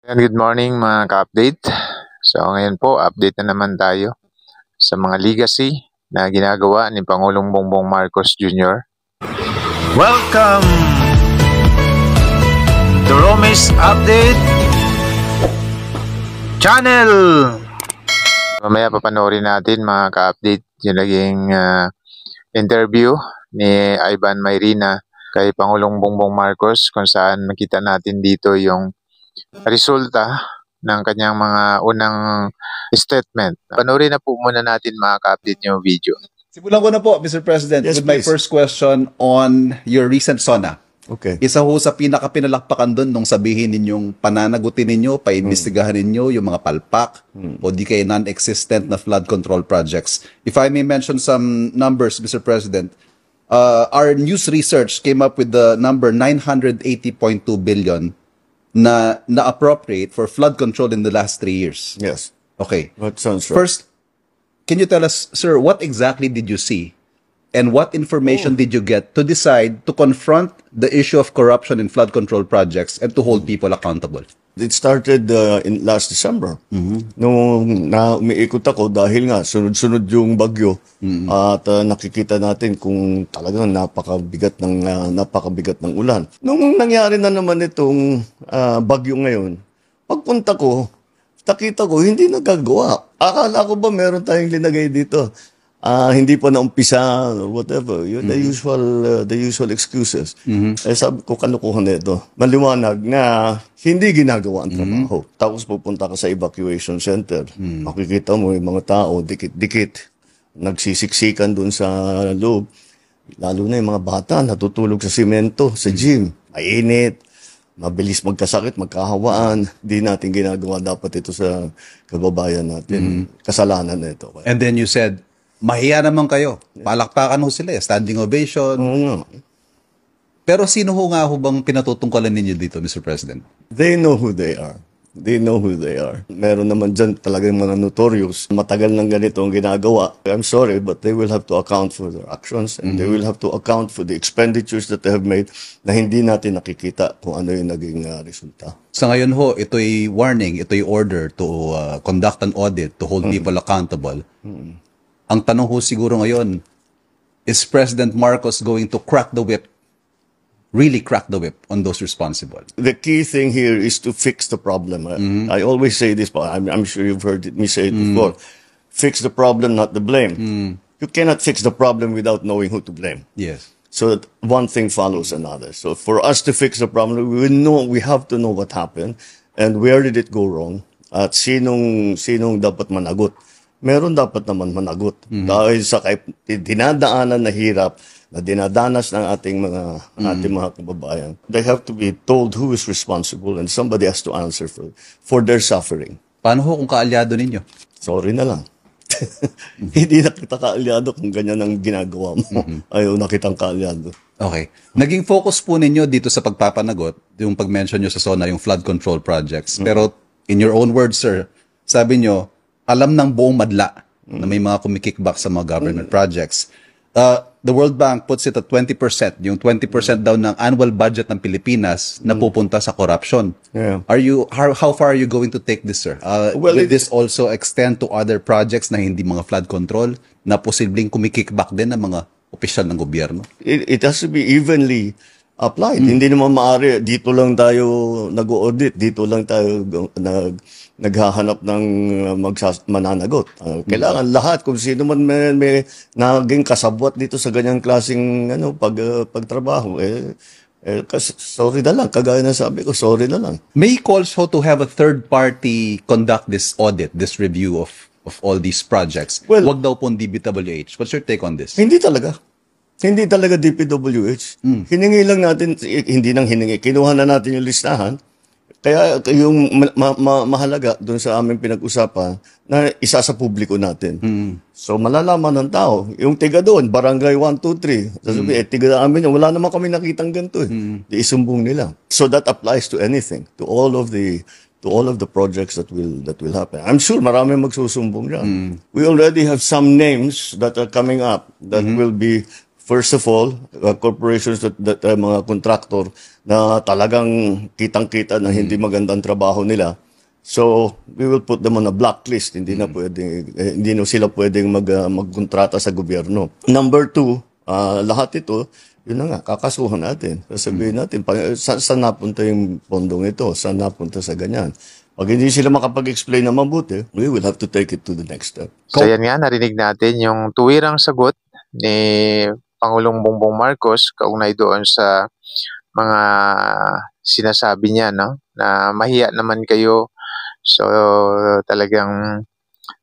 And good morning mga ka-update. So ngayon po, update na naman tayo sa mga legacy na ginagawa ni Pangulong Bongbong Marcos Jr. Welcome to Romis Update Channel. Mamaya papanoorin natin mga ka-update yung naging interview ni Ivan Mayrina kay Pangulong Bongbong Marcos kung saan makita natin dito yung resulta ng kanyang mga unang statement. Panoorin na po muna natin mga ka-update yung video. Simulan ko na po, Mr. President, Yes, with my first question on your recent SONA. Okay. Isa ho sa pinakapinalakpakan doon nung sabihin ninyong pananagutin ninyo, paimbestigahan ninyo yung mga palpak o di kaya non-existent na flood control projects. If I may mention some numbers, Mr. President, our news research came up with the number 980.2 billion na appropriate for flood control in the last 3 years. Yes. Okay. That sounds right. First, can you tell us, sir, what exactly did you see? And what information did you get to decide to confront the issue of corruption in flood control projects and to hold people accountable? It started in last December. Nung umiikot ako dahil nga sunod-sunod yung bagyo at nakikita natin kung talagang napakabigat ng ulan. Nung nangyari na naman itong bagyo ngayon, pagpunta ko, nakita ko hindi nagagawa. Akala ko ba meron tayong linagay dito? Hindi pa naumpisa, whatever. Yun, the usual excuses. Eh, sabi ko, kalukuhan na ito. Maliwanag na hindi ginagawa ang trabaho. Tapos pupunta ka sa evacuation center. Makikita mo yung mga tao, dikit-dikit. Nagsisiksikan dun sa loob. Lalo na yung mga bata, natutulog sa simento, sa gym. Mainit. Mabilis magkasakit, magkahawaan. Di natin ginagawa dapat ito sa kababayan natin. Kasalanan na ito. And then you said, mahiya naman kayo. Palakpakan ho sila, standing ovation. Oo nga. Pero sino ho nga ho bang pinatutungkalan ninyo dito, Mr. President? They know who they are. They know who they are. Meron naman dyan talagang mga notorious. Matagal ng ganito ang ginagawa. I'm sorry, but they will have to account for their actions and they will have to account for the expenditures that they have made na hindi natin nakikita kung ano yung naging resulta. Sa ngayon ho, ito'y warning, ito'y order to conduct an audit, to hold people accountable. Ang tanong ho siguro ngayon, is President Marcos going to crack the whip, really crack the whip on those responsible? The key thing here is to fix the problem. I always say this, but I'm sure you've heard me say it before. Fix the problem, not the blame. You cannot fix the problem without knowing who to blame. Yes. So that one thing follows another. So for us to fix the problem, we have to know what happened and where did it go wrong at sinong dapat managot. Meron dapat naman managot dahil sa dinadaanan na hirap na dinadanas ng ating mga kababayan. They have to be told who is responsible and somebody has to answer for their suffering. Paano ho kung kaalyado ninyo? Sorry na lang. Hindi na kita kaalyado kung ganyan ang ginagawa mo. Ayaw na kitang kaalyado. Okay. Naging focus po ninyo dito sa pagpapanagot, yung pag-mention nyo sa SONA, yung flood control projects. Pero in your own words, sir, sabi nyo, alam ng buong madla na may mga kumikickback sa mga government projects. The World Bank puts it at 20%. Yung 20% daw ng annual budget ng Pilipinas na pupunta sa corruption. Yeah. How far are you going to take this, sir? Will this also extend to other projects na hindi mga flood control na posibleng kumikickback din ng mga opisyal ng gobyerno? It has to be evenly applied. Hindi naman maaari, dito lang tayo nag-audit, dito lang tayo naghahanap ng mananagot. Kailangan lahat, kung sino man may naging kasabwat dito sa ganyang klaseng pagtrabaho, sorry na lang, kagaya na sabi ko, sorry na lang. May calls ho to have a third party conduct this audit, this review of all these projects. Well, wag daw po DPWH. What's your take on this? Hindi talaga. Hindi talaga DPWH. Hiningi lang natin, hindi nang hiningi. Kinuha na natin yung listahan. Kaya yung mahalaga doon sa aming pinag-usapan na isa sa publiko natin. So malalaman ng tao. Yung tiga doon, barangay 1, 2, 3. Sasabi, tiga namin yun. Wala naman kami nakitang ganito Di isumbong nila. So that applies to anything. To all of the projects that will happen. I'm sure marami magsusumbong dyan. We already have some names that are coming up that will be first of all, corporations that mga contractor na talagang kitang-kita na hindi magandang trabaho nila. So, we will put them on a blacklist. Hindi na hindi na sila pwedeng magkontrata sa gobyerno. Number two, lahat ito, yun na nga, kakasuhan natin. Sasabihin natin, saan napunta yung pondong ito? Saan napunta sa ganyan? Pag hindi sila makapag-explain na mabuti, we will have to take it to the next step. So yan nga, narinig natin yung tuwirang sagot ni Pangulong Bongbong Marcos kaugnay doon sa mga sinasabi niya, no? Na mahiya naman kayo. So talagang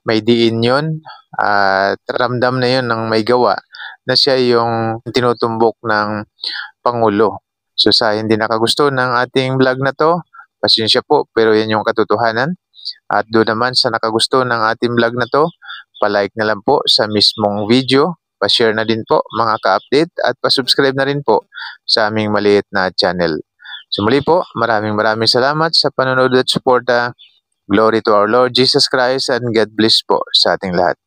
may diin yun at ramdam na yun ng may gawa na siya yung tinutumbok ng Pangulo. So sa hindi nakagusto ng ating vlog na to, pasensya po pero yan yung katotohanan. At doon naman sa nakagusto ng ating vlog na to, palike na lang po sa mismong video, pa-share na din po mga ka-update at pa-subscribe na rin po sa aming maliit na channel. So muli po, maraming salamat sa panonood at suporta. Glory to our Lord Jesus Christ and God bless po sa ating lahat.